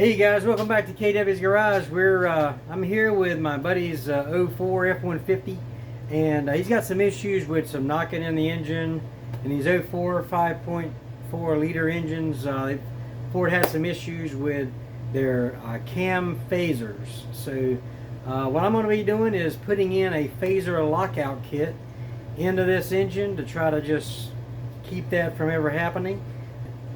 Hey guys, welcome back to KW's Garage. I'm here with my buddy's '04 F-150, and he's got some issues with some knocking in the engine. And these '04 5.4 liter engines, Ford has some issues with their cam phasers. So what I'm going to be doing is putting in a phaser lockout kit into this engine to try to just keep that from ever happening.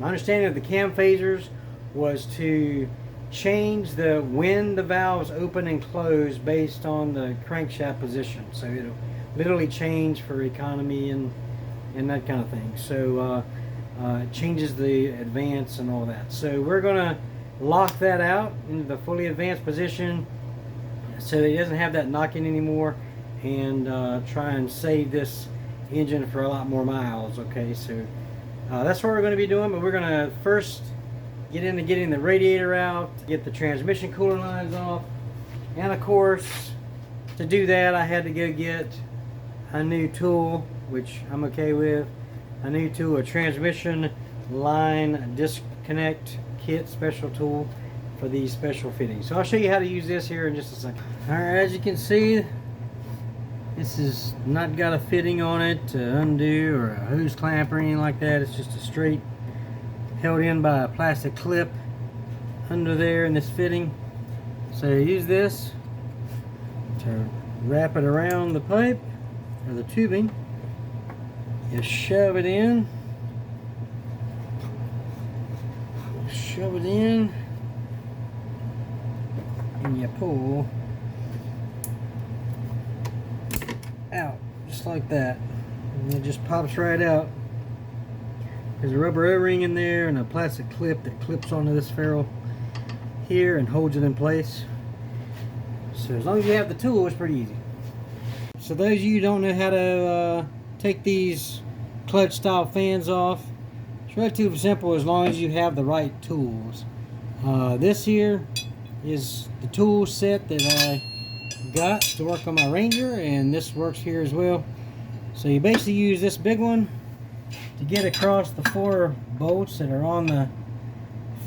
My understanding of the cam phasers was to change when the valves open and close based on the crankshaft position. So it'll literally change for economy and that kind of thing. So it changes the advance and all that. So we're gonna lock that out into the fully advanced position so that it doesn't have that knocking anymore, and try and save this engine for a lot more miles. Okay, so that's what we're going to be doing, but we're going to first get into getting the radiator out, get the transmission cooler lines off, and of course to do that I had to go get a new tool, which I'm okay with. A new tool, a transmission line disconnect kit, special tool for these special fittings. So I'll show you how to use this here in just a second. Alright, as you can see, this is not got a fitting on it to undo or a hose clamp or anything like that. It's just a straight held in by a plastic clip under there in this fitting. So use this to wrap it around the pipe or the tubing. You shove it in. Shove it in. And you pull out just like that, and it just pops right out. There's a rubber O-ring in there and a plastic clip that clips onto this ferrule here and holds it in place. So as long as you have the tool, it's pretty easy. So those of you who don't know how to take these clutch style fans off, it's relatively simple as long as you have the right tools. This here is the tool set that I got to work on my Ranger, and this works here as well. So you basically use this big one to get across the 4 bolts that are on the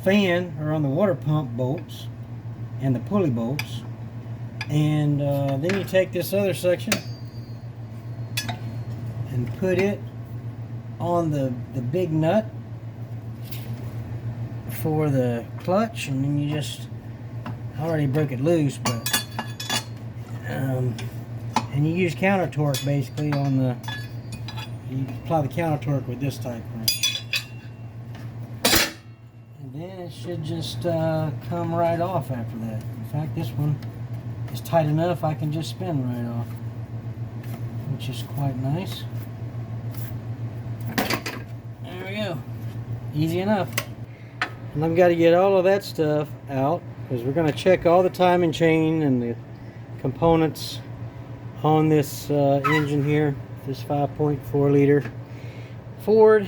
fan or on the water pump bolts and the pulley bolts, and then you take this other section and put it on the big nut for the clutch, and then you just, I already broke it loose, but and you use counter torque basically on the, you apply the counter torque with this type wrench, and then it should just come right off after that. In fact, this one is tight enough I can just spin right off, which is quite nice. There we go, easy enough. And I've got to get all of that stuff out because we're going to check all the timing chain and the components on this engine here, this 5.4 liter Ford.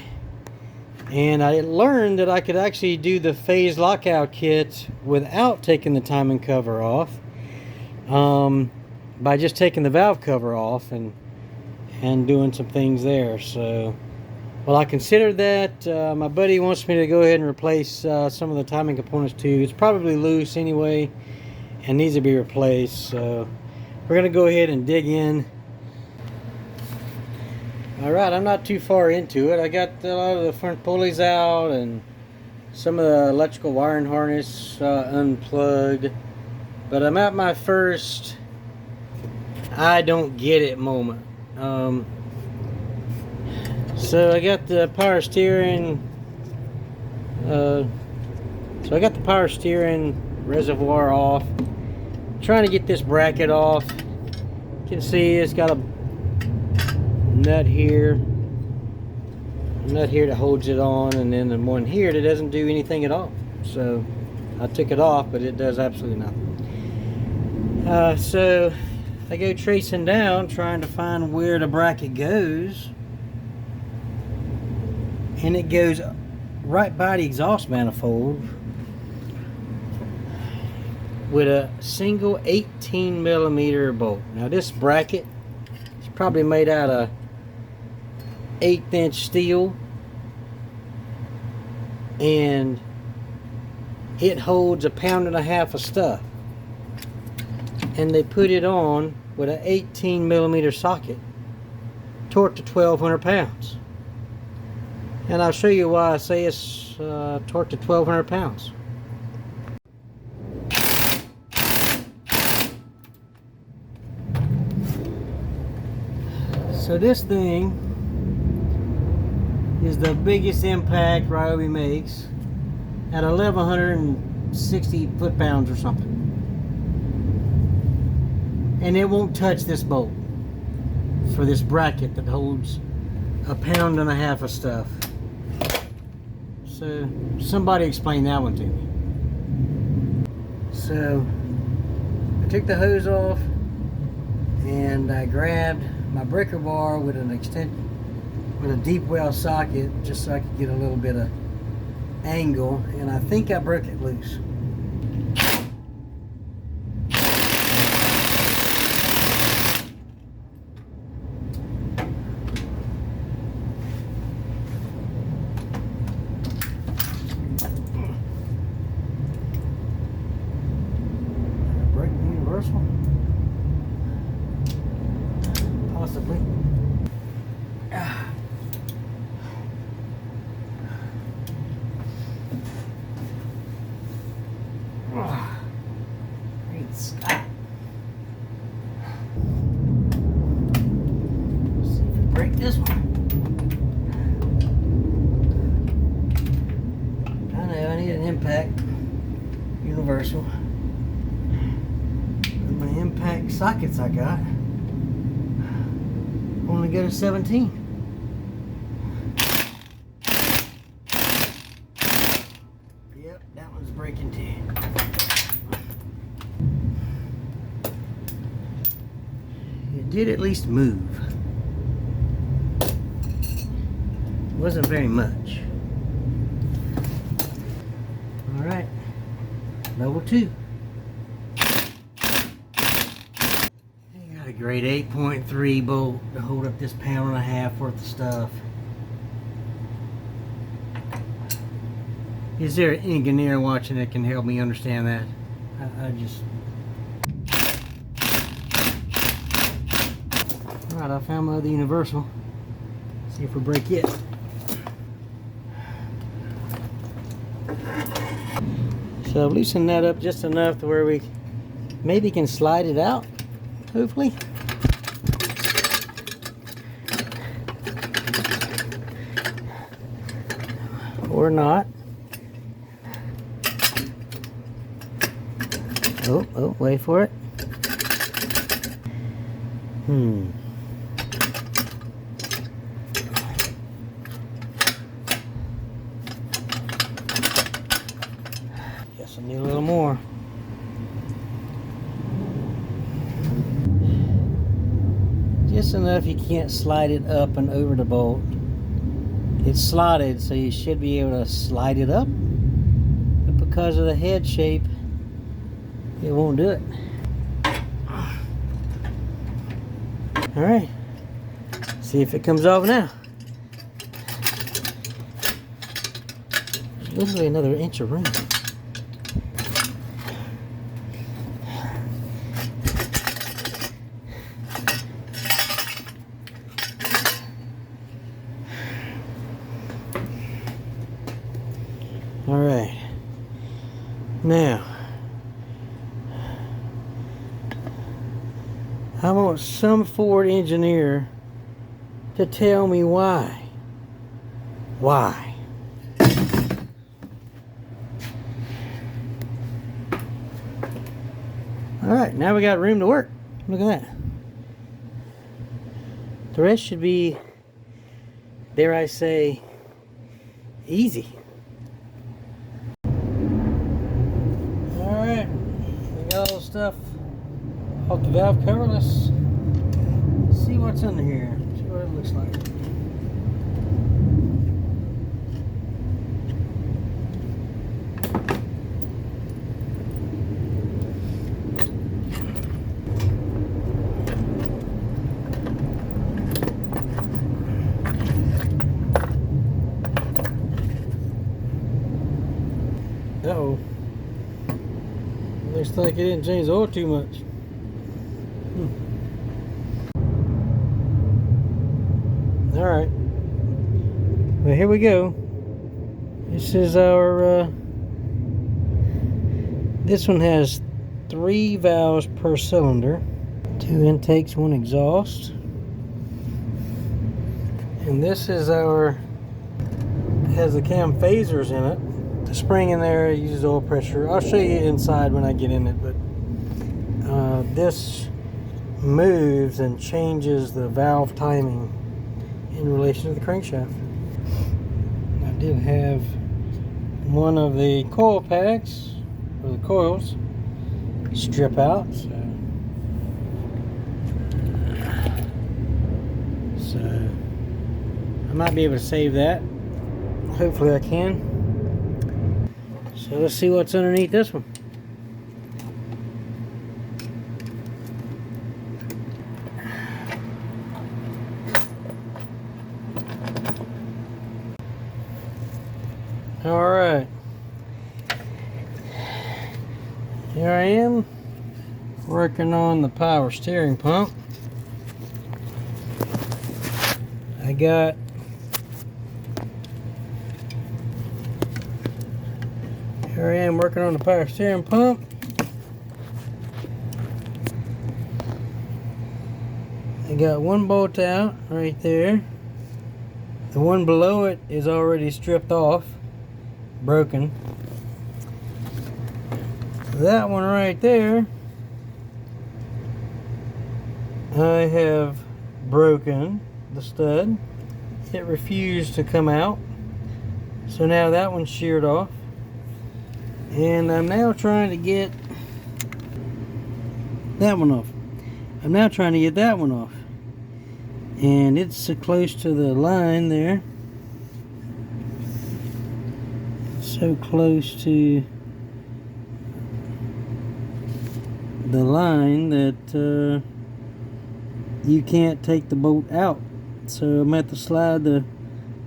And I learned that I could actually do the phase lockout kit without taking the timing cover off, by just taking the valve cover off and doing some things there. So well, I considered that. My buddy wants me to go ahead and replace some of the timing components too. It's probably loose anyway and needs to be replaced. So we're going to go ahead and dig in. Alright, I'm not too far into it. I got a lot of the front pulleys out and some of the electrical wiring harness unplugged. But I'm at my first I don't get it moment. So I got the power steering. Reservoir off. Trying to get this bracket off. You can see it's got a nut here that holds it on, and then the one here that doesn't do anything at all. So I took it off, but it does absolutely nothing. So I go tracing down trying to find where the bracket goes, and it goes right by the exhaust manifold with a single 18mm bolt. Now this bracket is probably made out of 1/8" steel, and it holds 1.5 pounds of stuff. And they put it on with an 18mm socket, torqued to 1,200 pounds. And I'll show you why I say it's torqued to 1,200 pounds. So this thing is the biggest impact Ryobi makes at 1,160 foot-pounds or something. And it won't touch this bolt for this bracket that holds 1.5 pounds of stuff. So somebody explain that one to me. So I took the hose off and I grabbed my breaker bar with an with a deep well socket just so I could get a little bit of angle, and I think I broke it loose. Break the universal? Possibly. Great Scott. Let's see if we break this one. I know, I need an impact universal. With my impact sockets I got only go to 17. Yep, that one's breaking too. It did at least move. It wasn't very much. Alright, level 2. A grade 8.3 bolt to hold up this 1.5 pounds worth of stuff. Is there an engineer watching that can help me understand that? I just... Alright, I found my other universal. See if we break it. So I've loosened that up just enough to where we maybe can slide it out. Hopefully. Or not. Oh, wait for it. Guess I need a little more. Just enough you can't slide it up and over the bolt. It's slotted, so you should be able to slide it up, but because of the head shape, it won't do it. Alright, see if it comes off now. There's literally another inch of room. Alright, now I want some Ford engineer to tell me why. Why? Alright, now we got room to work. Look at that. The rest should be, dare I say, easy. Alright, we got all the stuff off the valve cover. Let's see what's under here. See what it looks like. Uh-oh. Looks like it didn't change the oil too much. Alright. Well, here we go. This is our, this one has 3 valves per cylinder. 2 intakes, 1 exhaust. And this is our, it has the cam phasers in it. The spring in there uses oil pressure. I'll show you inside when I get in it, but this moves and changes the valve timing in relation to the crankshaft. I did have one of the coil packs, or the coils, strip out, so I might be able to save that. Hopefully I can. So let's see what's underneath this one. All right, here I am working on the power steering pump. Here I am working on the power steering pump. I got one bolt out right there. The one below it is already stripped off, broken. That one right there, I have broken the stud. It refused to come out, so now that one's sheared off, and I'm now trying to get that one off. I'm now trying to get that one off, and it's so close to the line there, so close to the line that you can't take the bolt out. So I'm going to have to slide the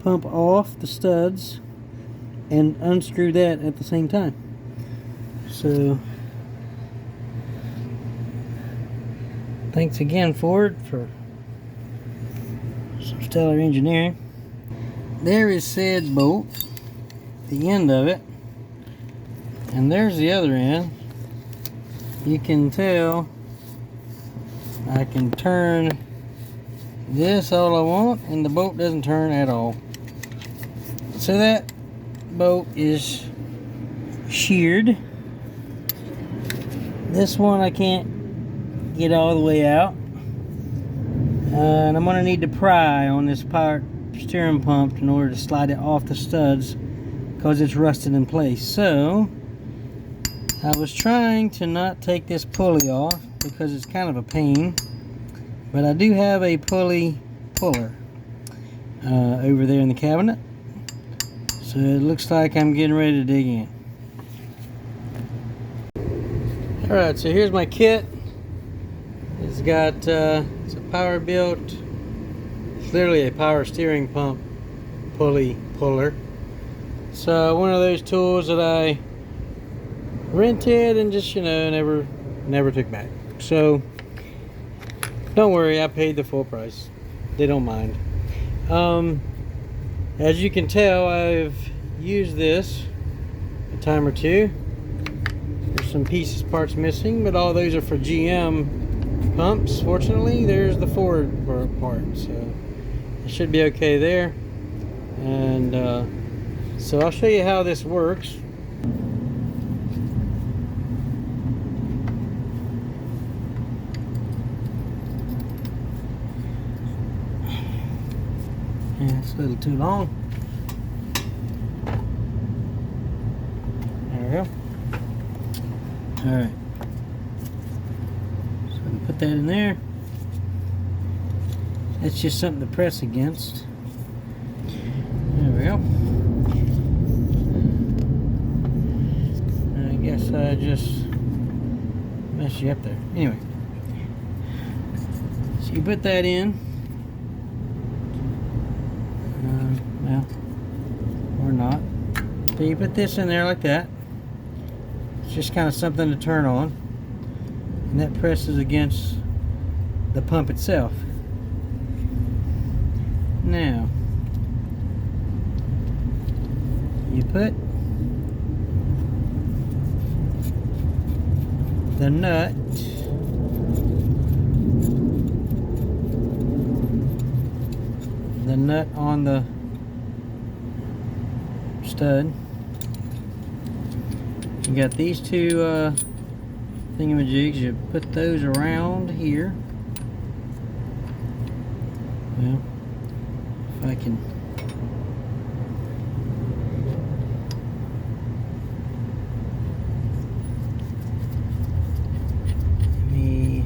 pump off the studs and unscrew that at the same time. So thanks again, Ford, for some stellar engineering. There is said bolt, the end of it, and there's the other end. You can tell I can turn this all I want and the bolt doesn't turn at all. So that bolt is sheared. This one I can't get all the way out, and I'm going to need to pry on this power steering pump in order to slide it off the studs because it's rusted in place. So I was trying to not take this pulley off because it's kind of a pain, but I do have a pulley puller over there in the cabinet, so it looks like I'm getting ready to dig in. Alright, so here's my kit. It's got it's a power built, it's literally a power steering pump pulley puller. So one of those tools that I rented and just, you know, never took back. So don't worry, I paid the full price. They don't mind. As you can tell, I've used this a time or two. There's some pieces, parts missing, but all those are for GM pumps. Fortunately, there's the Ford part, so it should be okay there. And so I'll show you how this works. Yeah, it's a little too long. There we go. Alright. So we put that in there. That's just something to press against. There we go. I guess I just messed you up there. Anyway. So you put that in. Well, or not. So you put this in there like that. It's just kind of something to turn on, and that presses against the pump itself. Now you put the nut on the stud. You got these two thingamajigs. You put those around here. Well, if I can. Let me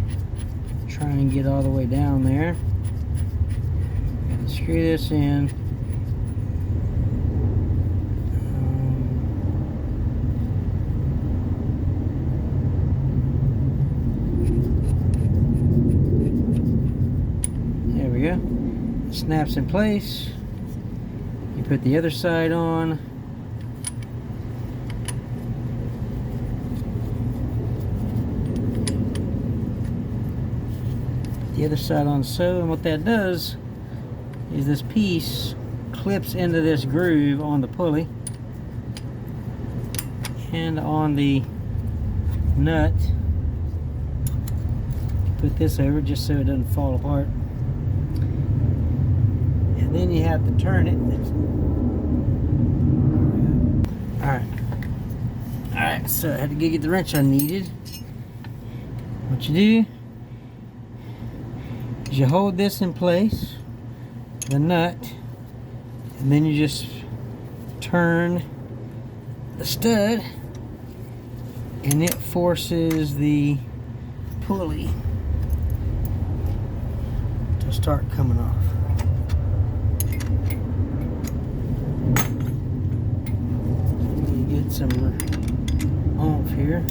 try and get all the way down there. Gotta screw this in. There we go. It snaps in place. You put the other side on. The other side on so, and what that does is this piece clips into this groove on the pulley and on the nut. Put this over just so it doesn't fall apart, and then you have to turn it. Alright, so I had to go get the wrench I needed. What you do is you hold this in place, the nut, and then you just turn the stud, and it forces the pulley to start coming off. You get some oomph here.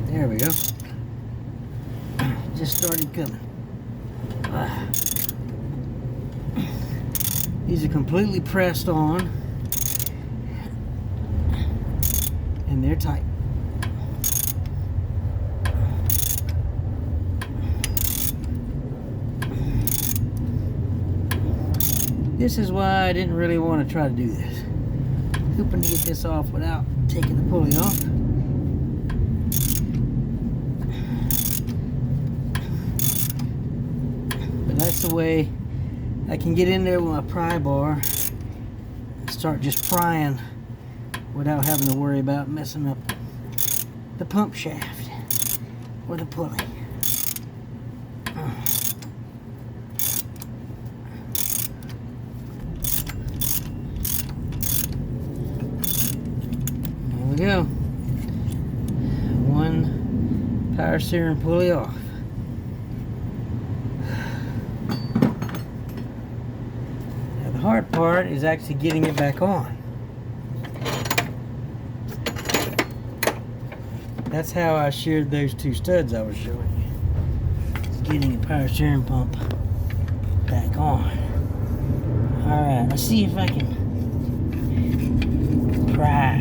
There we go. Just started coming. These are completely pressed on, and they're tight. This is why I didn't really want to try to do this. Hoping to get this off without taking the pulley off. That's the way I can get in there with my pry bar and start just prying without having to worry about messing up the pump shaft or the pulley. There we go. One power steering pulley off. The hard part is actually getting it back on. That's how I sheared those two studs I was showing you. It's getting the power steering pump back on. Alright, let's see if I can pry.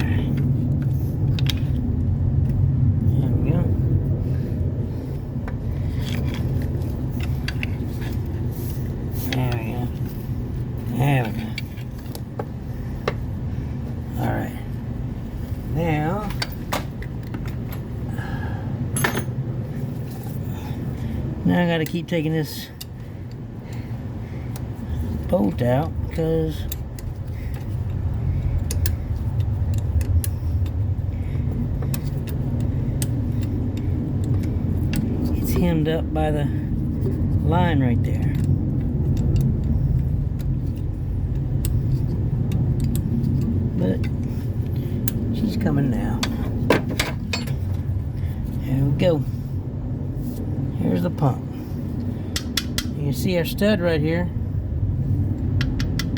There we go. There we go. There we go. Alright. Now, I gotta keep taking this bolt out because it's hemmed up by the line right there. But she's coming now. There we go. Here's the pump. You can see our stud right here.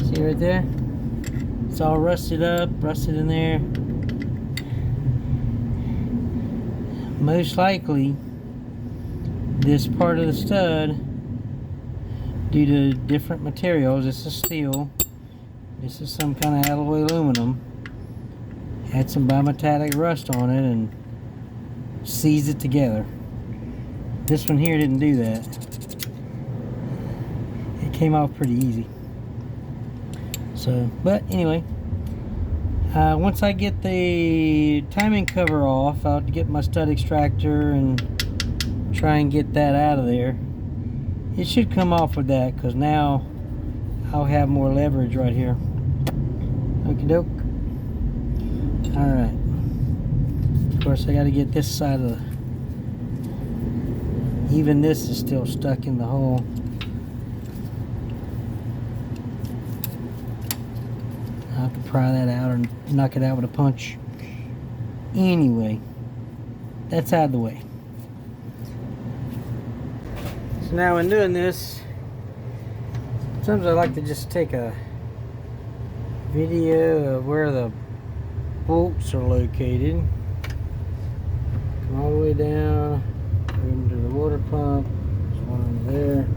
See right there? It's all rusted up, rusted in there. Most likely, this part of the stud, due to different materials, this is steel, this is some kind of alloy aluminum, had some bimetallic rust on it and seized it together. This one here didn't do that. It came off pretty easy. So, but anyway, once I get the timing cover off, I'll get my stud extractor and try and get that out of there. It should come off with that, because now I'll have more leverage right here. Okie doke. Alright. Of course, I got to get this side of the... Even this is still stuck in the hole. I'll have to pry that out or knock it out with a punch. Anyway, that's out of the way. So now in doing this, sometimes I like to just take a video of where the bolts are located. Come all the way down into the water pump. There's one under there.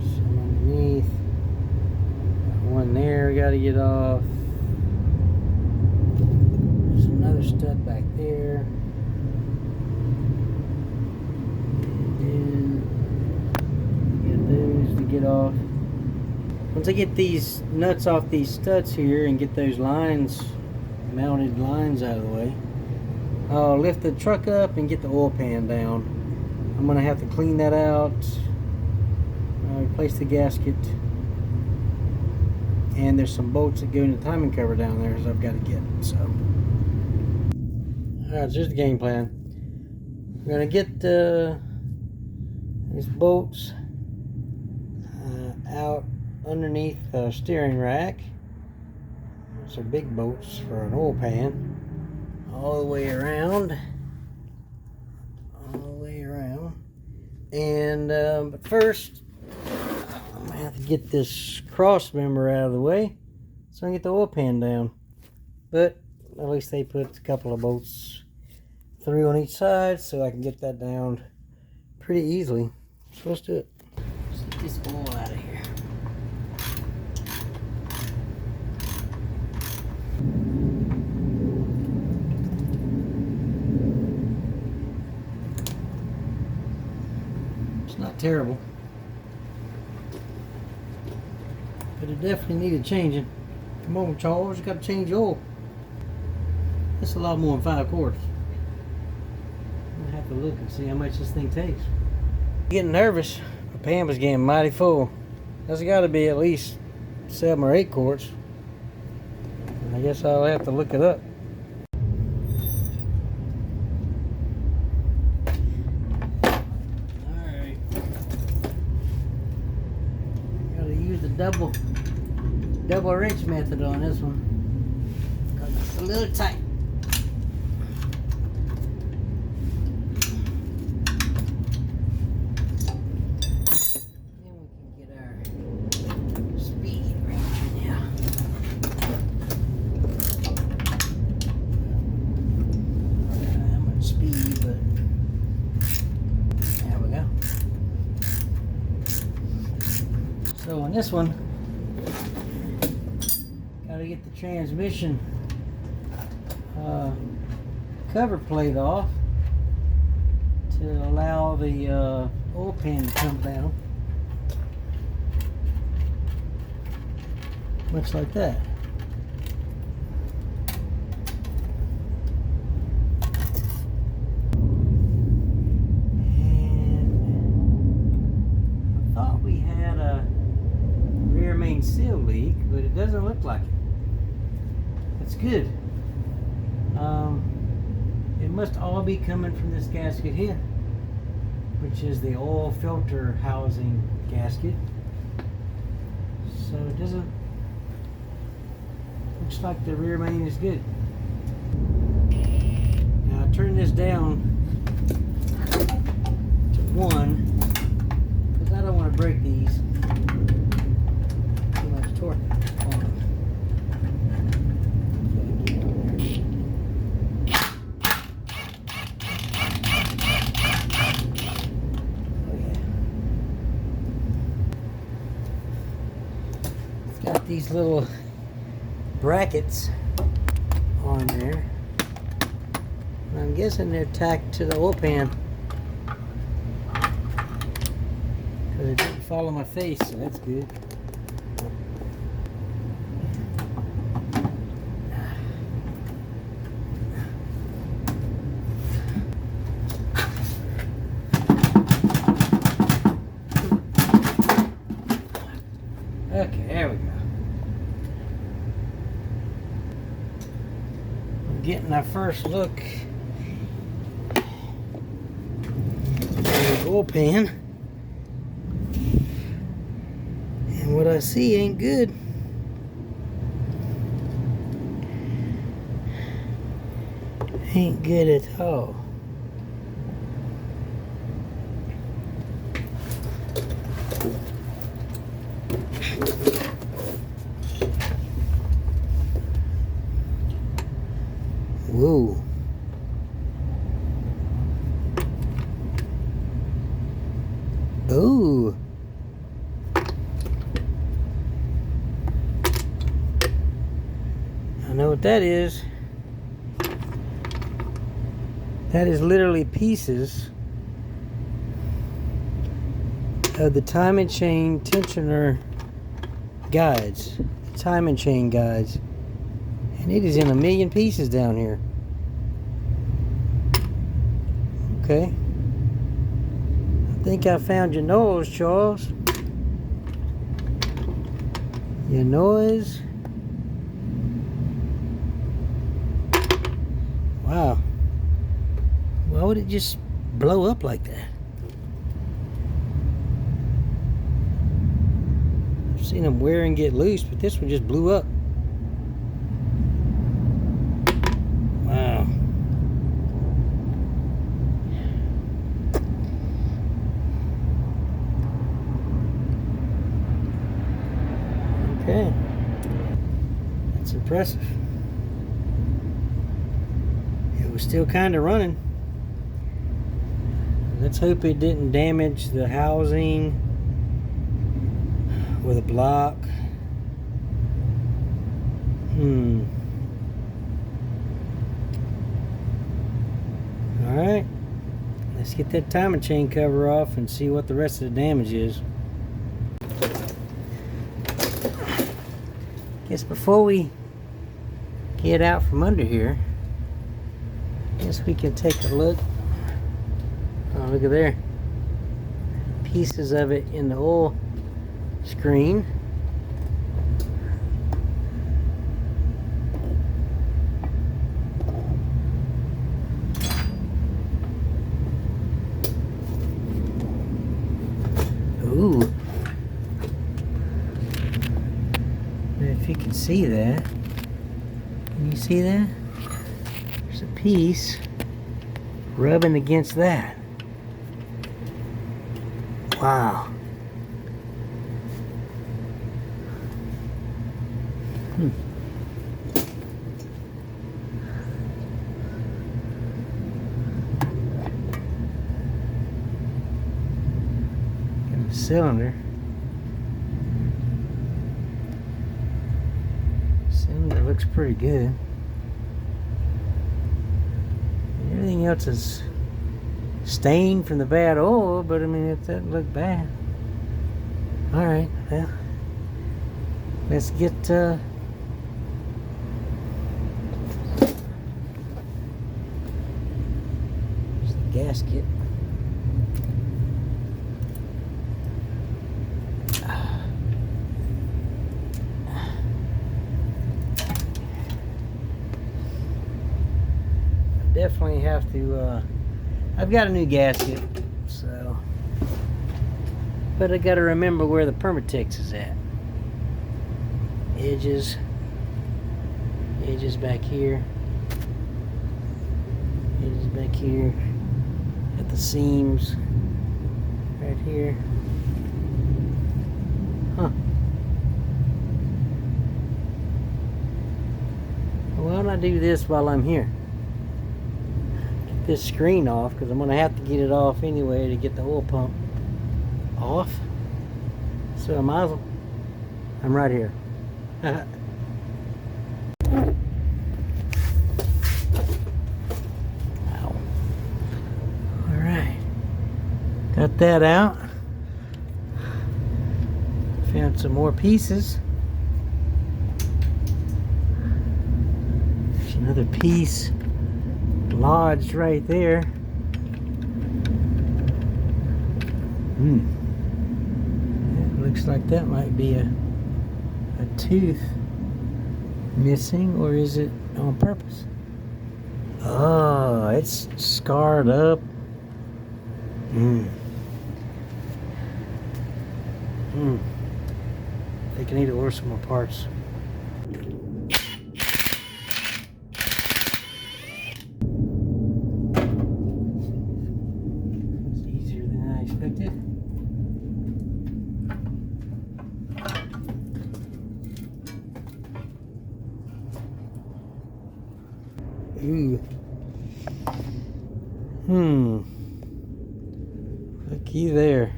Some underneath. Got one there we gotta get off. There's another stud back there. Get off. Once I get these nuts off these studs here and get those lines, mounted lines out of the way, I'll lift the truck up and get the oil pan down. I'm gonna have to clean that out, replace the gasket, and there's some bolts that go in the timing cover down there as I've got to get. So, alright, so here's the game plan. We're gonna get these bolts out underneath the steering rack. Those are big bolts for an oil pan. All the way around. And but first, I'm gonna have to get this cross member out of the way so I can get the oil pan down. But at least they put a couple of bolts through on each side so I can get that down pretty easily. So let's do it. Let's get this oil out of here. It's not terrible, but it definitely needed changing. Come on, Charles, you got to change oil. That's a lot more than 5 quarts. I'm gonna have to look and see how much this thing takes. Getting nervous. The pan was getting mighty full. That's got to be at least 7 or 8 quarts. I guess I'll have to look it up. Alright. Gotta use the double wrench method on this one, because it's a little tight. So on this one, gotta get the transmission cover plate off to allow the oil pan to come down, much like that. And I thought we had a rear main seal leak, but it doesn't look like it. That's good. It must all be coming from this gasket here, which is the oil filter housing gasket. So it doesn't, looks like the rear main is good. Now I turn this down to 1 because I don't want to break these. Too much torque on them. these little brackets on there. I'm guessing they're tacked to the oil pan because it didn't fall on my face, so that's good. Okay, there we go. I'm getting our first look at the oil pan, and what I see ain't good. Ain't good at all. Whoa. Oh. I know what that is. That is literally pieces of the timing chain tensioner guides. The timing chain guides. And it is in a million pieces down here. Okay. I think I found your nose, Charles. Your nose. Wow. Why would it just blow up like that? I've seen them wear and get loose, but this one just blew up. Wow. Okay. That's impressive. It was still kind of running. Let's hope it didn't damage the housing or the block. Alright, let's get that timing chain cover off and see what the rest of the damage is. Guess before we get out from under here, I guess we can take a look. Oh, look at there. Pieces of it in the oil screen. Ooh. If you can see that. Can you see that? There's a piece rubbing against that. Wow. Got a cylinder. Cylinder looks pretty good. Everything else is stained from the bad oil, but I mean, it doesn't look bad. Alright, well, let's get there's the gasket. I definitely have to I've got a new gasket, so, but I got to remember where the Permatex is at. Edges back here, edges back here, at the seams, right here. Huh. Why don't I do this while I'm here? This screen off, because I'm going to have to get it off anyway to get the oil pump off. So I might as well, I'm right here. Wow. All right. Got that out. Found some more pieces. There's another piece lodged right there. It looks like that might be a tooth missing, or is it on purpose? Oh, it's scarred up. I think I need to order some more parts. It's easier than I expected. Ooh. Looky there.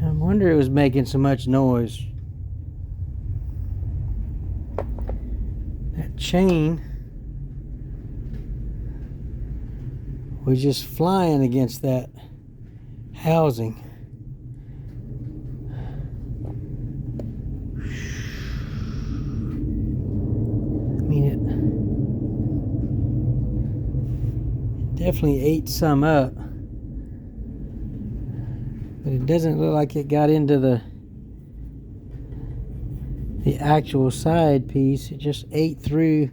I wonder it was making so much noise. That chain was just flying against that housing. I mean, it definitely ate some up, but it doesn't look like it got into the actual side piece. It just ate through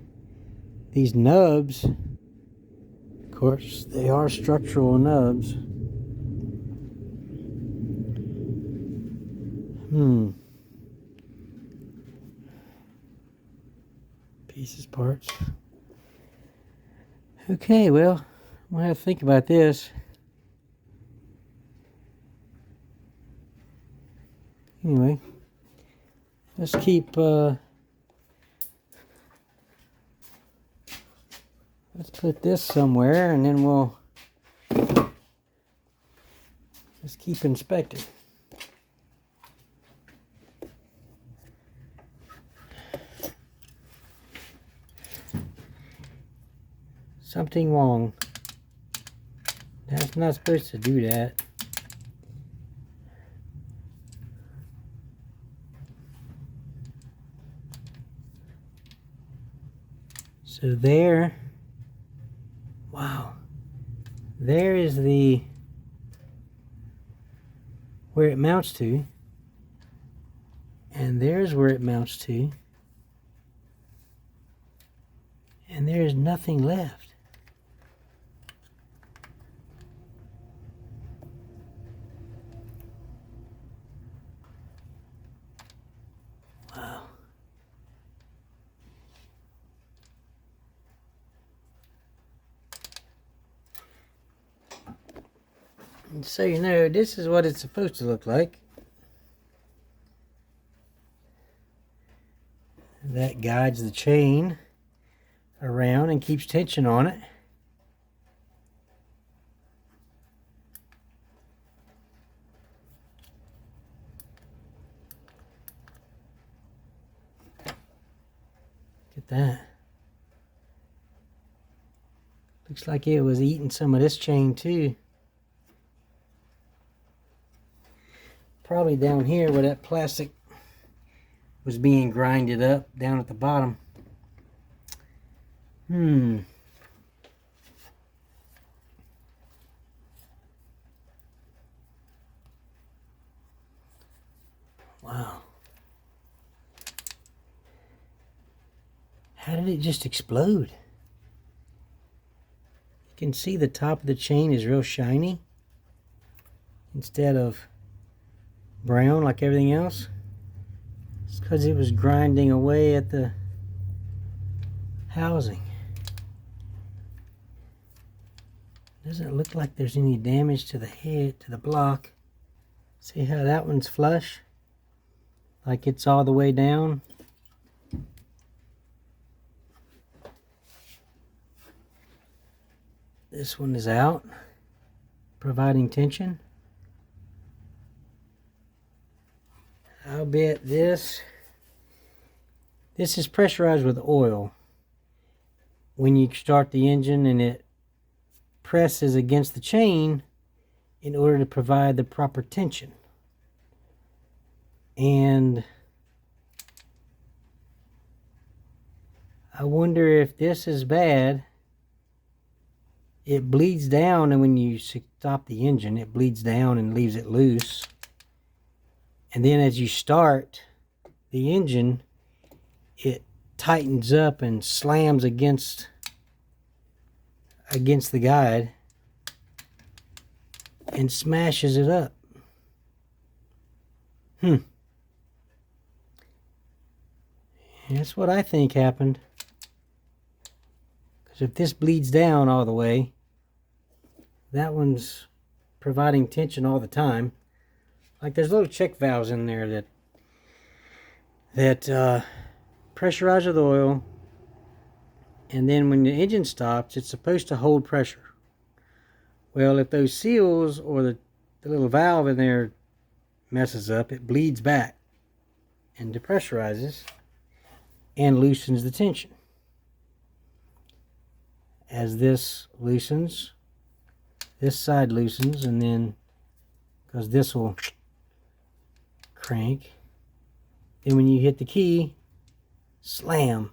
these nubs. Of course, they are structural nubs. Pieces, parts. Okay, well, I'm gonna have to think about this. Anyway, let's keep let's put this somewhere, and then we'll just keep inspecting. Something wrong. That's not supposed to do that. So there, wow, there is the where it mounts to, and there's where it mounts to, and there's nothing left. Wow. And so you know, this is what it's supposed to look like. That guides the chain around and keeps tension on it. Look at that. Looks like it was eating some of this chain too. Probably down here where that plastic was being grinded up down at the bottom. Wow. How did it just explode? You can see the top of the chain is real shiny instead of brown like everything else. It's because it was grinding away at the housing. Doesn't look like there's any damage to the head, to the block. See how that one's flush? Like it's all the way down. This one is out, providing tension. I'll bet this is pressurized with oil. When you start the engine and it presses against the chain in order to provide the proper tension. And I wonder if this is bad. It bleeds down, and when you stop the engine, it bleeds down and leaves it loose. And then as you start the engine, it tightens up and slams against the guide and smashes it up. That's what I think happened. Because if this bleeds down all the way, that one's providing tension all the time. Like there's little check valves in there that pressurize with oil, and then when the engine stops, it's supposed to hold pressure. Well, if those seals or the little valve in there messes up, it bleeds back and depressurizes and loosens the tension. As this loosens, this side loosens, and then because this will crank, then when you hit the key, slam.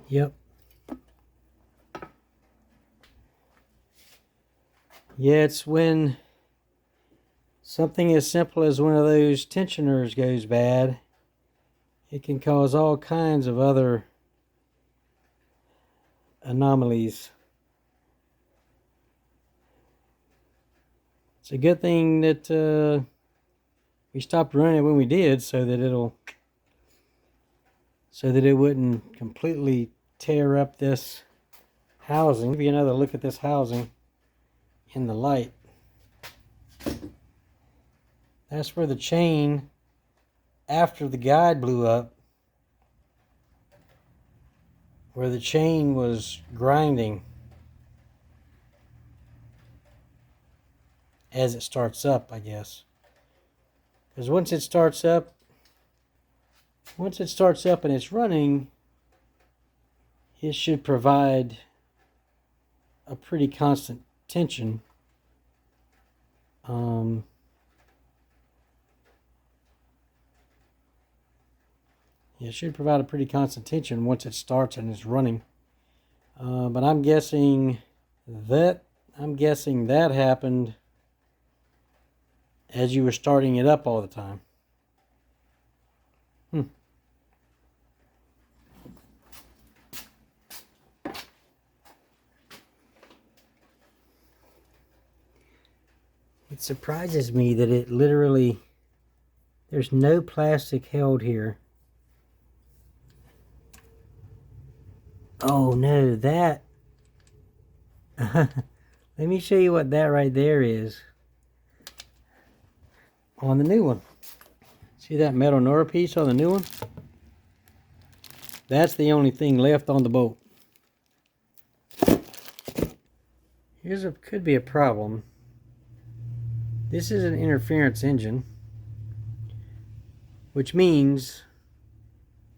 Yep. Yeah, it's when something as simple as one of those tensioners goes bad, it can cause all kinds of other anomalies. It's a good thing that we stopped running it when we did, so that it wouldn't completely tear up this housing. Give you another look at this housing in the light. That's where the chain, after the guide blew up, where the chain was grinding as it starts up, I guess. Because once it starts up and it's running, it should provide a pretty constant tension. It should provide a pretty constant tension once it starts and it's running. But I'm guessing that happened as you were starting it up all the time. It surprises me that it literally, there's no plastic held here. Oh no, that, let me show you what that right there is on the new one. See that metal Nora piece on the new one? That's the only thing left on the boat. Could be a problem. This is an interference engine, which means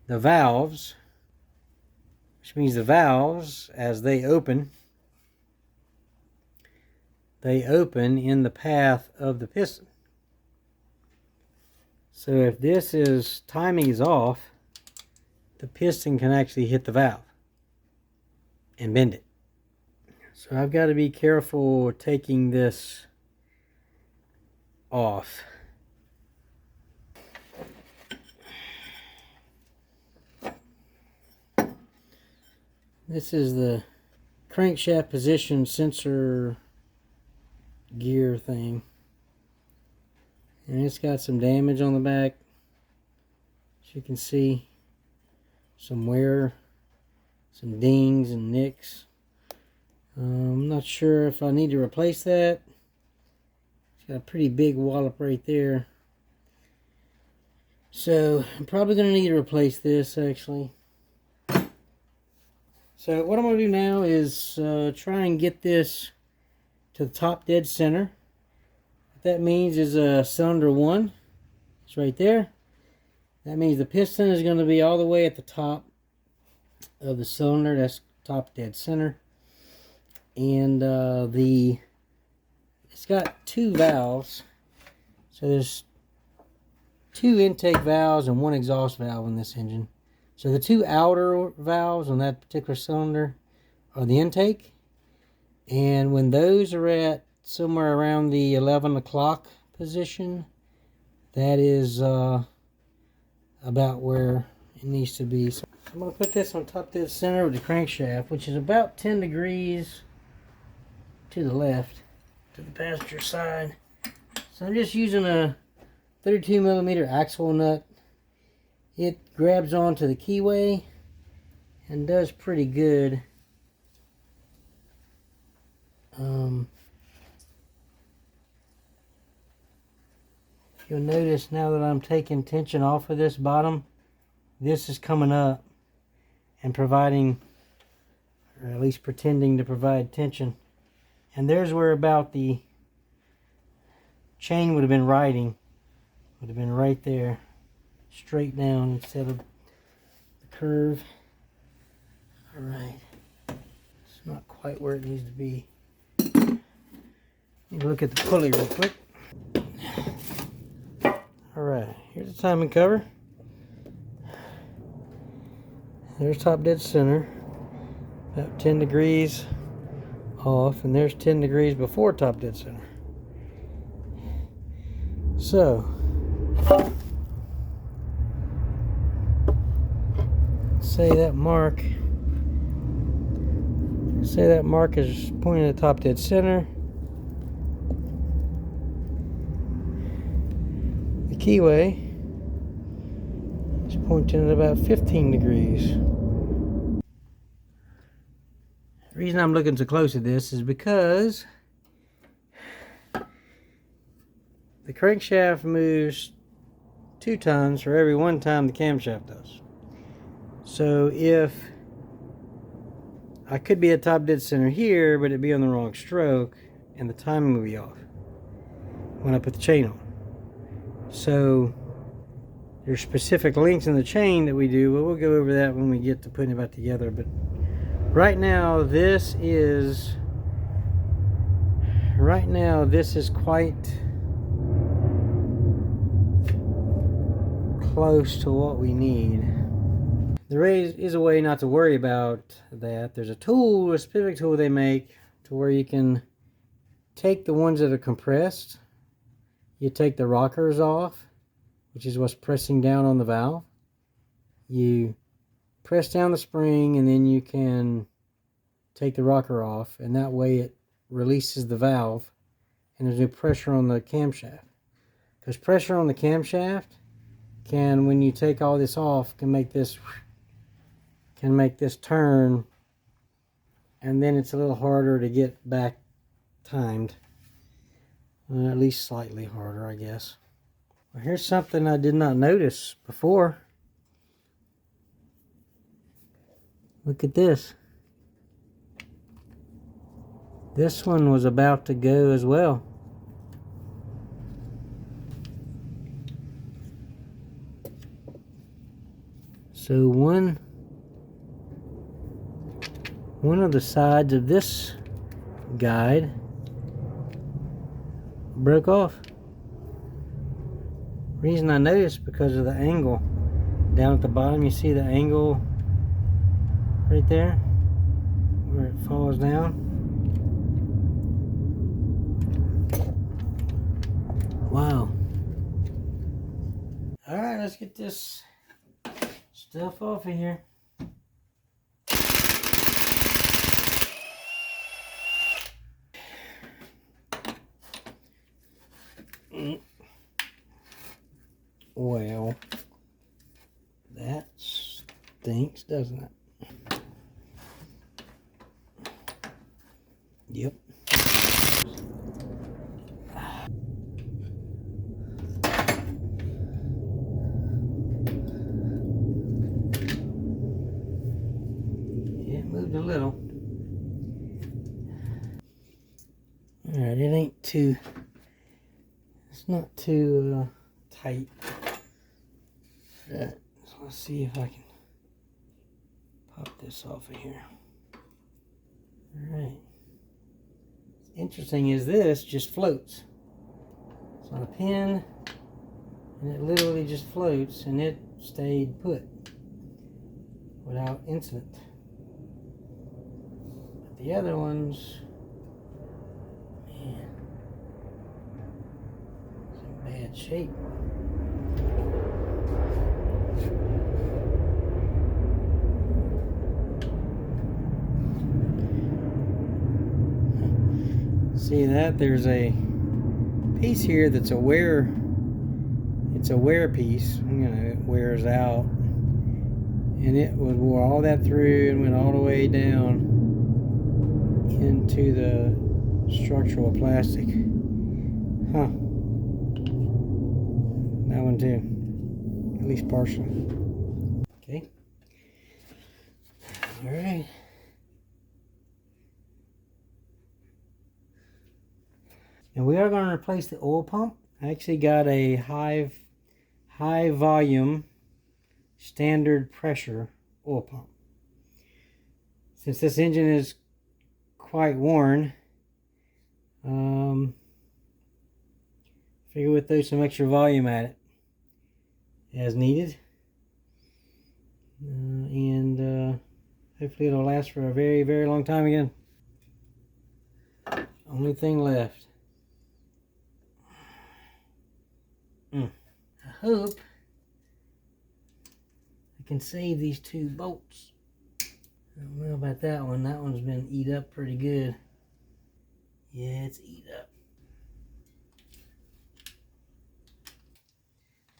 the valves, as they open in the path of the piston. So if timing is off, the piston can actually hit the valve and bend it. So I've got to be careful taking this off. This is the crankshaft position sensor gear thing, and it's got some damage on the back, as you can see, some wear, some dings and nicks. I'm not sure if I need to replace that. It's got a pretty big wallop right there, so I'm probably going to need to replace this actually. So what I'm going to do now is try and get this to the top dead center. What that means is cylinder 1. It's right there. That means the piston is going to be all the way at the top of the cylinder. That's top dead center. And it's got 2 valves. So there's 2 intake valves and 1 exhaust valve in this engine. So the 2 outer valves on that particular cylinder are the intake. And when those are at somewhere around the 11 o'clock position, that is about where it needs to be. So I'm going to put this on top dead center with the crankshaft, which is about 10 degrees to the left, to the passenger side. So I'm just using a 32 millimeter axle nut. It grabs onto the keyway and does pretty good. You'll notice now that I'm taking tension off of this bottom, this is coming up and providing, or at least pretending to provide tension. And there's where about the chain would have been riding. Would have been right there, straight down instead of the curve. Alright, it's not quite where it needs to be. Need to look at the pulley real quick. Alright, here's the timing cover. There's top dead center, about 10 degrees off, and there's 10 degrees before top dead center. So, say that mark is pointing at top dead center. The keyway is pointing at about 15 degrees. The reason I'm looking so close at this is because the crankshaft moves 2 tons for every 1 time the camshaft does. So if I could be at top dead center here, but it'd be on the wrong stroke and the timing would be off when I put the chain on. So there's specific links in the chain that we do, but we'll go over that when we get to putting it back together. But right now this is quite close to what we need. There is a way not to worry about that. There's a tool, a specific tool they make to where you can take the ones that are compressed. You take the rockers off, which is what's pressing down on the valve. You press down the spring and then you can take the rocker off, and that way it releases the valve and there's no pressure on the camshaft. Because pressure on the camshaft can, when you take all this off, can make this turn, and then it's a little harder to get back timed. At least slightly harder, I guess. Well, here's something I did not notice before. Look at this. This one was about to go as well. So one of the sides of this guide broke off. Reason I noticed because of the angle down at the bottom. You see the angle right there where it falls down. Wow. Alright, let's get this stuff off of here. Well, that stinks, doesn't it? Yep. It moved a little. it ain't too, it's not too tight. Right, so let's see if I can pop this off of here. Alright. What's interesting is this just floats. It's on a pin, and it literally just floats, and it stayed put without incident. But the other ones, man, it's in bad shape. See that? There's a piece here that's a wear. It's a wear piece. It wears out, and it wore all that through and went all the way down into the structural plastic. Huh? That one too, at least partially. Okay. All right. And we are going to replace the oil pump. I actually got a high volume standard pressure oil pump. Since this engine is quite worn, figure we'll throw some extra volume at it as needed, and hopefully it'll last for a very, very long time again. Only thing left. I hope I can save these two bolts. I don't know about that one. That one's been eat up pretty good. Yeah, it's eat up.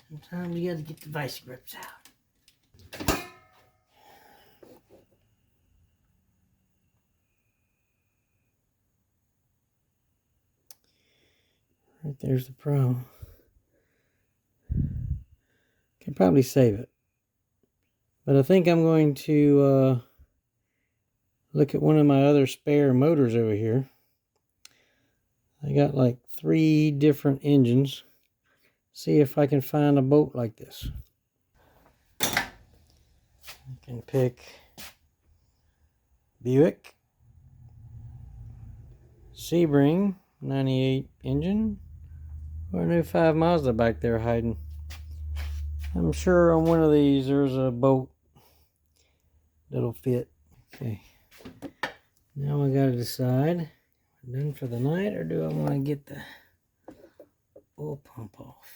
Sometimes you gotta get the vice grips out. Right there's the pro. Can probably save it. But I think I'm going to look at one of my other spare motors over here. I got like 3 different engines. See if I can find a bolt like this. I can pick Buick, Sebring 98 engine, or a new 5 Mazda back there hiding. I'm sure on one of these there's a bolt that'll fit. Okay, now I gotta decide, am I done for the night, or do I want to get the oil pump off?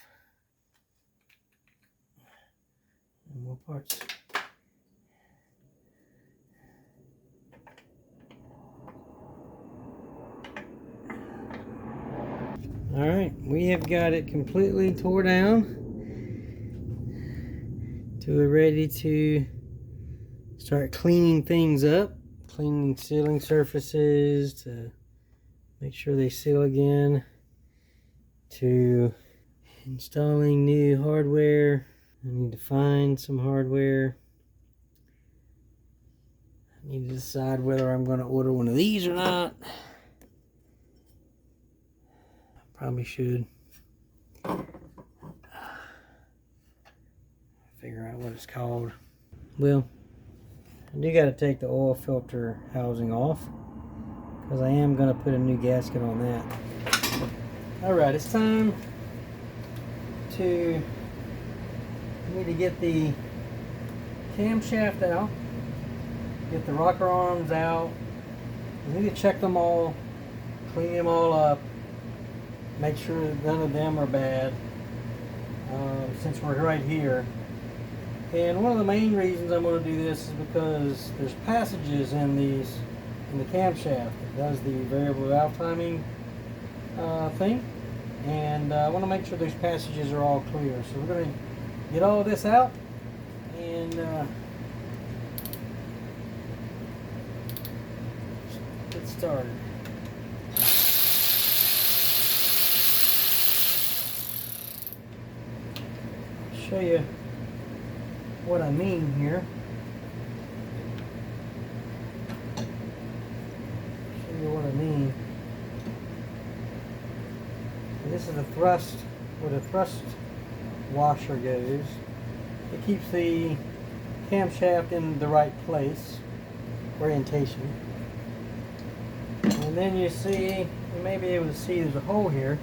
And more parts. Alright, we have got it completely tore down. So we're ready to start cleaning things up, cleaning sealing surfaces to make sure they seal again, to installing new hardware. I need to find some hardware. I need to decide whether I'm going to order one of these or not. I probably should. Figure out what it's called. Well, I do got to take the oil filter housing off, because I am going to put a new gasket on that. Alright, it's time to, I need to get the camshaft out, get the rocker arms out. I need to check them all, clean them all up, make sure that none of them are bad, since we're right here. And one of the main reasons I'm going to do this is because there's passages in the camshaft that does the variable valve timing thing, and I want to make sure those passages are all clear. So we're going to get all of this out and get started. I'll show you what I mean here. Show you what I mean. This is the thrust, where the thrust washer goes. It keeps the camshaft in the right place, orientation. And then you see, you may be able to see there's a hole here,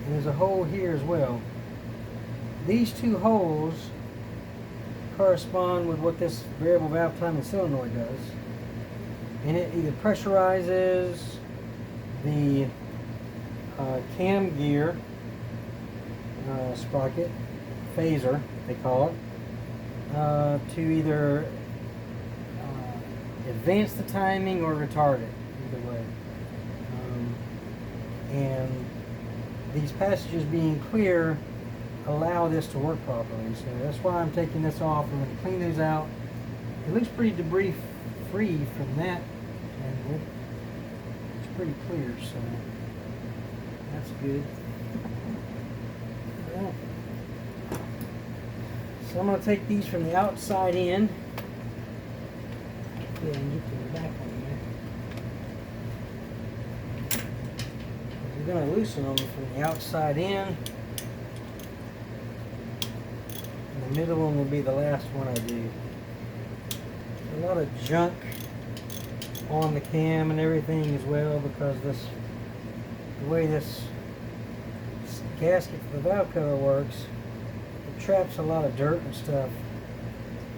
and there's a hole here as well. These two holes correspond with what this variable valve timing solenoid does. And it either pressurizes the cam gear sprocket, phaser they call it, to either advance the timing or retard it, either way. And these passages being clear allow this to work properly. So that's why I'm taking this off. I'm going to clean those out. It looks pretty debris free from that angle. It's pretty clear, so that's good. All right. So I'm going to take these from the outside in. Yeah, and get to the back one there. We're going to loosen them from the outside in. The middle one will be the last one I do. There's a lot of junk on the cam and everything as well, because the way this gasket for the valve cover works, it traps a lot of dirt and stuff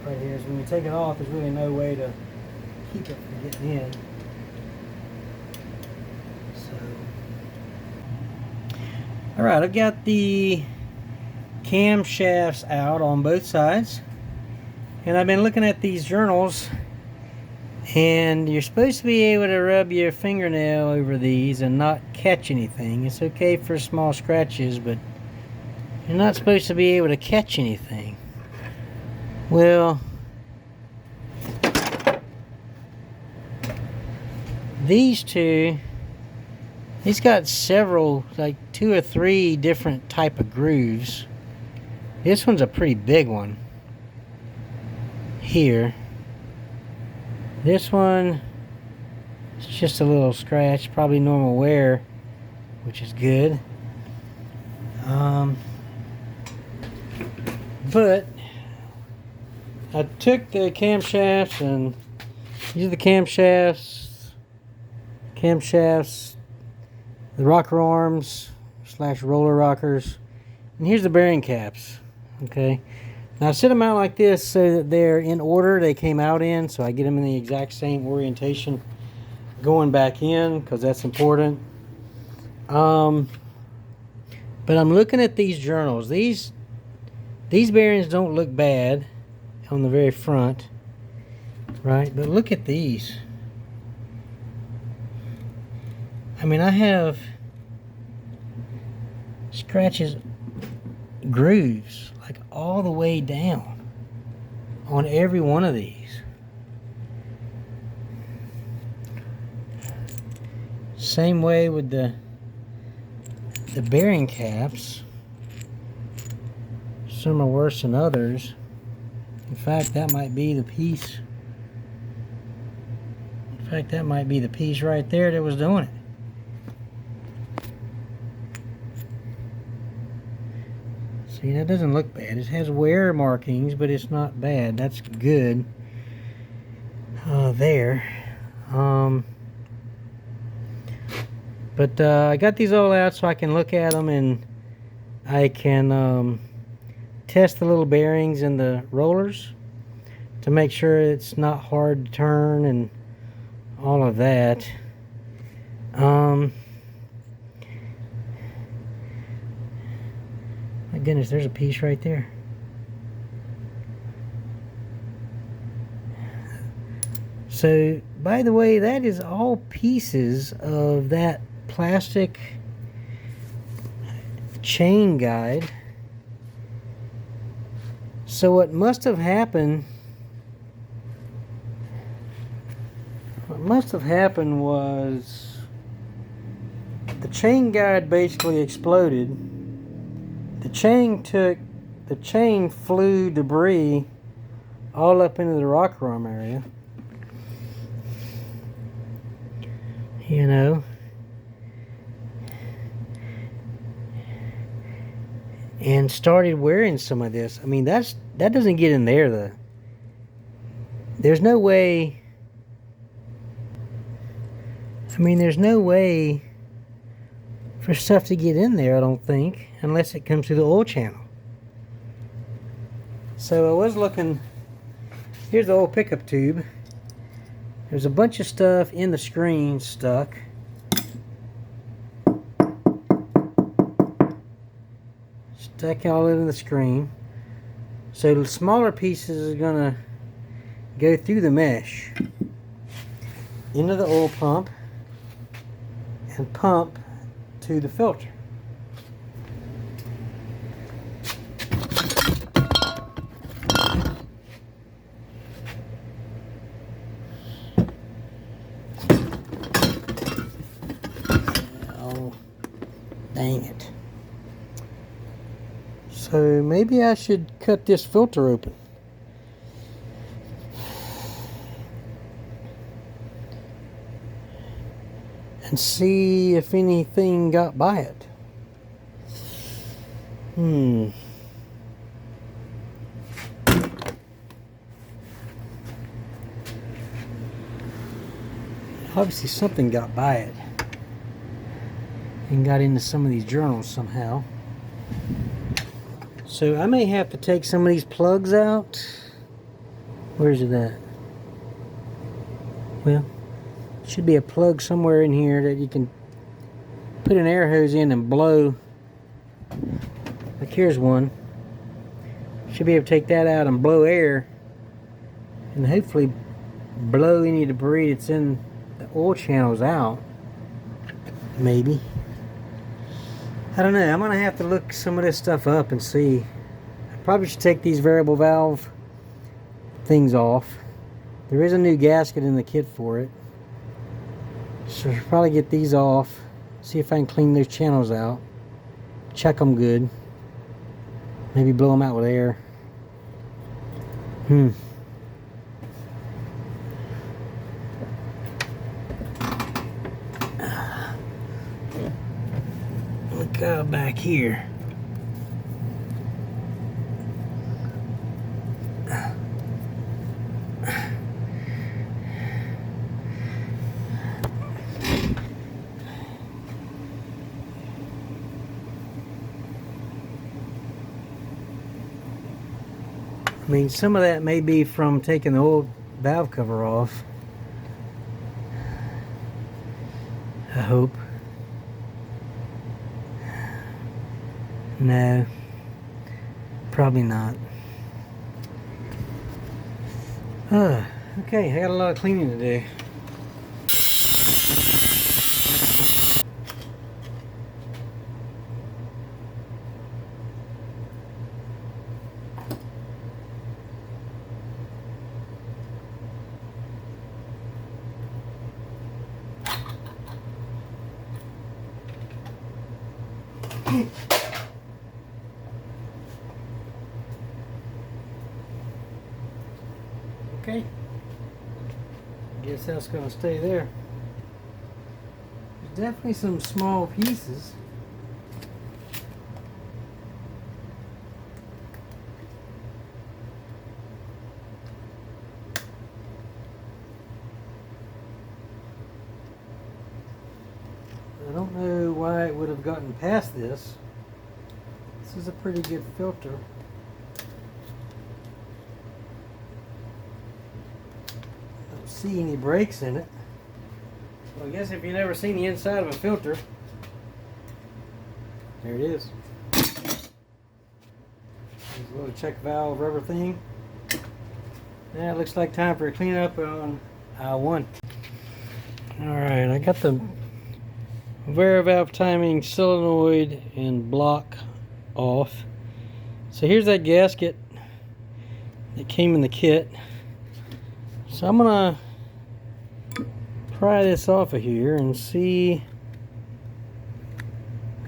right here. So when you take it off, there's really no way to keep it from getting in. So, all right, I've got the camshafts out on both sides, and I've been looking at these journals, and you're supposed to be able to rub your fingernail over these and not catch anything. It's okay for small scratches, but you're not supposed to be able to catch anything. Well, these two, he's got several, like 2 or 3 different type of grooves. This one's a pretty big one here. This one is just a little scratch, probably normal wear, which is good. But I took the camshafts, and these are the camshafts, the rocker arms / roller rockers, and here's the bearing caps. Okay, now I set them out like this so that they're in order they came out in, so I get them in the exact same orientation going back in, because that's important. But I'm looking at these journals. These bearings don't look bad on the very front, right? But look at these. I mean, I have scratches, grooves, like all the way down on every one of these. Same way with the bearing caps. Some are worse than others. In fact, that might be the piece. In fact, that might be the piece right there that was doing it. See, that doesn't look bad. It has wear markings, but it's not bad. That's good. There. But I got these all out so I can look at them, and I can test the little bearings and the rollers to make sure it's not hard to turn and all of that. My goodness, there's a piece right there. So, by the way, that is all pieces of that plastic chain guide. So what must have happened was the chain guide basically exploded. The chain flew debris all up into the rocker arm area. You know. and started wearing some of this. I mean, that doesn't get in there. There's no way. I mean, there's no way for stuff to get in there, I don't think, unless it comes through the oil channel. So I was looking. Here's the old pickup tube. There's a bunch of stuff in the screen stuck. Stuck all in the screen. So the smaller pieces are gonna go through the mesh into the oil pump and pump to the filter. Oh, dang it. So maybe I should cut this filter open. And see if anything got by it. Obviously something got by it and got into some of these journals somehow. So I may have to take some of these plugs out. Where's it at? Well, should be a plug somewhere in here that you can put an air hose in and blow. Like here's one. Should be able to take that out and blow air and hopefully blow any debris that's in the oil channels out. Maybe. I don't know. I'm gonna have to look some of this stuff up and see. I probably should take these variable valve things off. There is a new gasket in the kit for it. So I'll probably get these off, see if I can clean those channels out, check them good, maybe blow them out with air. Look back here. I mean, some of that may be from taking the old valve cover off. I hope. No, probably not. Okay, I got a lot of cleaning to do. Okay, guess that's gonna stay there. There's definitely some small pieces. I don't know why it would have gotten past this. This is a pretty good filter. Don't see any breaks in it. Well, I guess if you've never seen the inside of a filter, there it is. There's a little check valve rubber thing. Now it looks like time for a cleanup on aisle 1. Alright, I got the varivalve timing solenoid and block off. So here's that gasket that came in the kit. So I'm gonna pry this off of here and see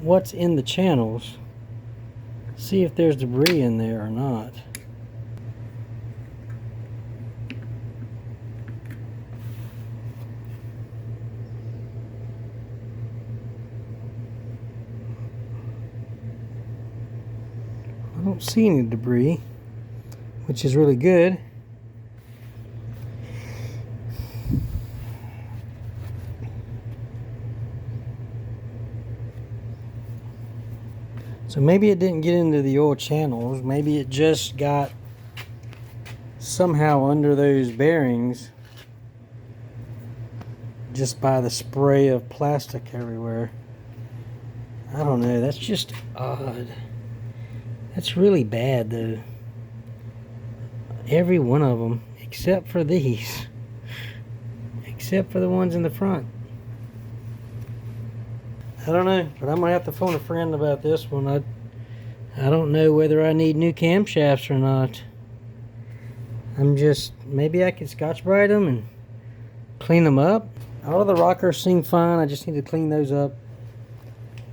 what's in the channels. See if there's debris in there or not. don't see any debris, which is really good. So maybe it didn't get into the oil channels. Maybe it just got somehow under those bearings just by the spray of plastic everywhere. I don't know. That's just odd. That's really bad though. Every one of them, except for these. Except for the ones in the front. I don't know, but I'm gonna have to phone a friend about this one. I don't know whether I need new camshafts or not. Maybe I could Scotch-Brite them and clean them up. All of the rockers seem fine. I just need to clean those up.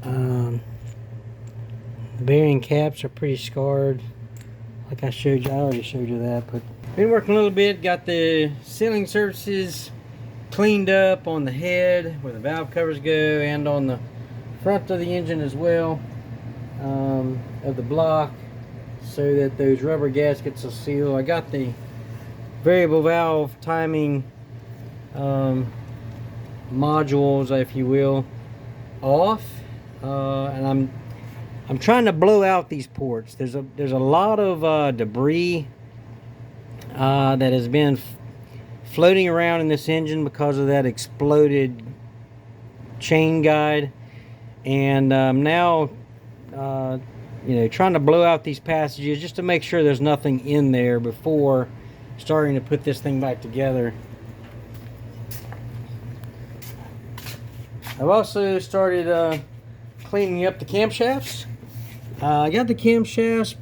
The bearing caps are pretty scarred. Like I showed you, I already showed you that. But been working a little bit. Got the sealing surfaces cleaned up on the head where the valve covers go, and on the front of the engine as well, of the block, so that those rubber gaskets will seal. I got the variable valve timing modules, if you will, off, and I'm trying to blow out these ports. There's a lot of debris that has been floating around in this engine because of that exploded chain guide, and now you know, trying to blow out these passages just to make sure there's nothing in there before starting to put this thing back together. I've also started cleaning up the camshafts. I got the camshafts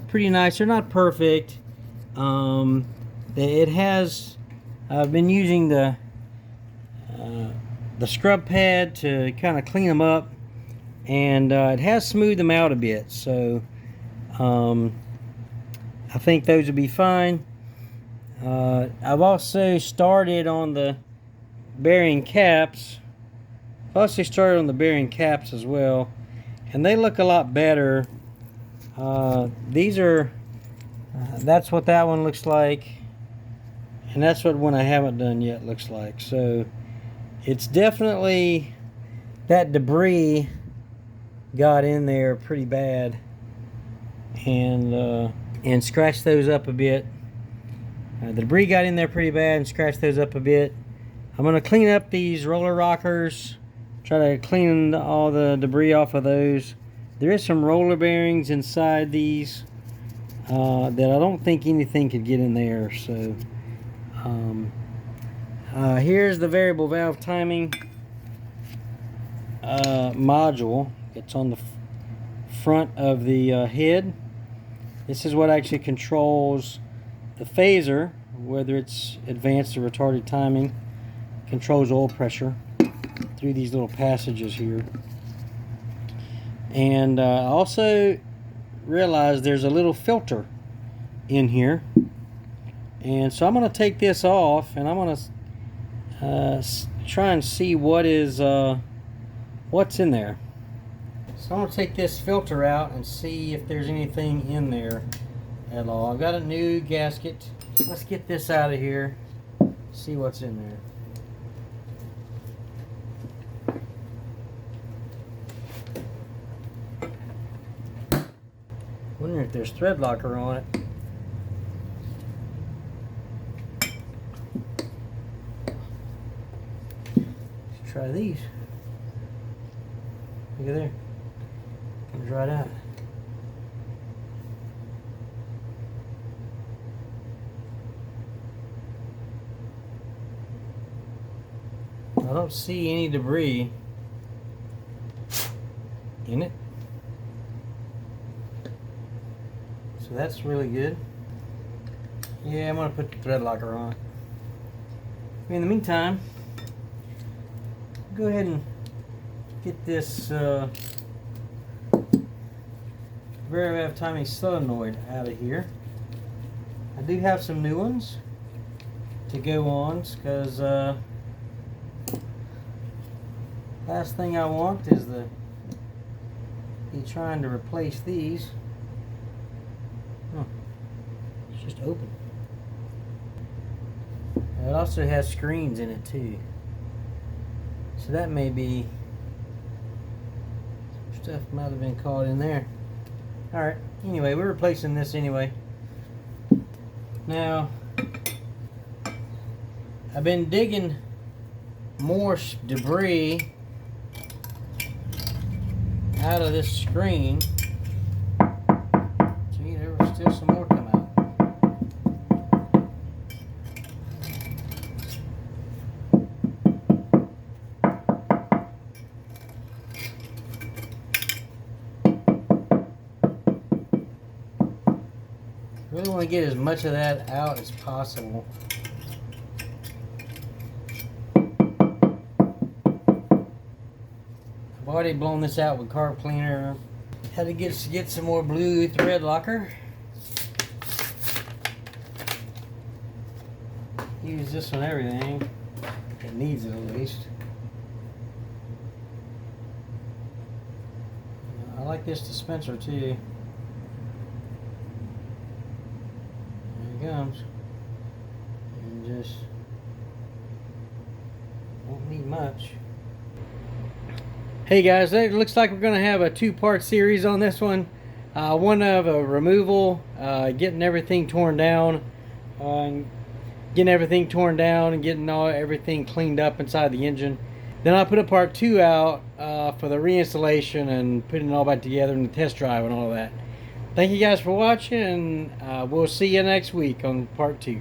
pretty nice. They're not perfect. It has. I've been using the scrub pad to kind of clean them up, and it has smoothed them out a bit. So I think those will be fine. I've also started on the bearing caps. I've also started on the bearing caps as well, and they look a lot better. These are. That's what that one looks like, and that's what one I haven't done yet looks like. So it's definitely, that debris got in there pretty bad, and scratched those up a bit. The debris got in there pretty bad and scratched those up a bit. I'm going to clean up these roller rockers, try to clean all the debris off of those. There is some roller bearings inside these that I don't think anything could get in there. So here's the variable valve timing module. It's on the front of the head. This is what actually controls the phaser, whether it's advanced or retarded timing. Controls oil pressure through these little passages here. And I also realized there's a little filter in here, and so I'm going to take this off, and I'm going to try and see what is what's in there. So I'm going to take this filter out and see if there's anything in there at all. I've got a new gasket. Let's get this out of here, see what's in there. Wondering if there's thread locker on it. Let's try these. Look at there. Comes right out. I don't see any debris in it. So that's really good. Yeah, I'm going to put the thread locker on. In the meantime, go ahead and get this variable valve timing solenoid out of here. I do have some new ones to go on, because last thing I want is be trying to replace these. just open. It also has screens in it too. So that may be stuff might have been caught in there. Alright, anyway, we're replacing this anyway. Now, I've been digging more debris out of this screen. Gee, there was still some more come out. Really want to get as much of that out as possible. I've already blown this out with carb cleaner. Had to get some more blue thread locker. Use this on everything. It needs it at least. I like this dispenser too. There it comes. And just won't need much. Hey guys, it looks like we're going to have a two-part series on this one. One of a removal, getting everything torn down, and getting everything cleaned up inside the engine. Then I'll put a part 2 out for the reinstallation and putting it all back together and the test drive and all of that. Thank you guys for watching, and we'll see you next week on part 2.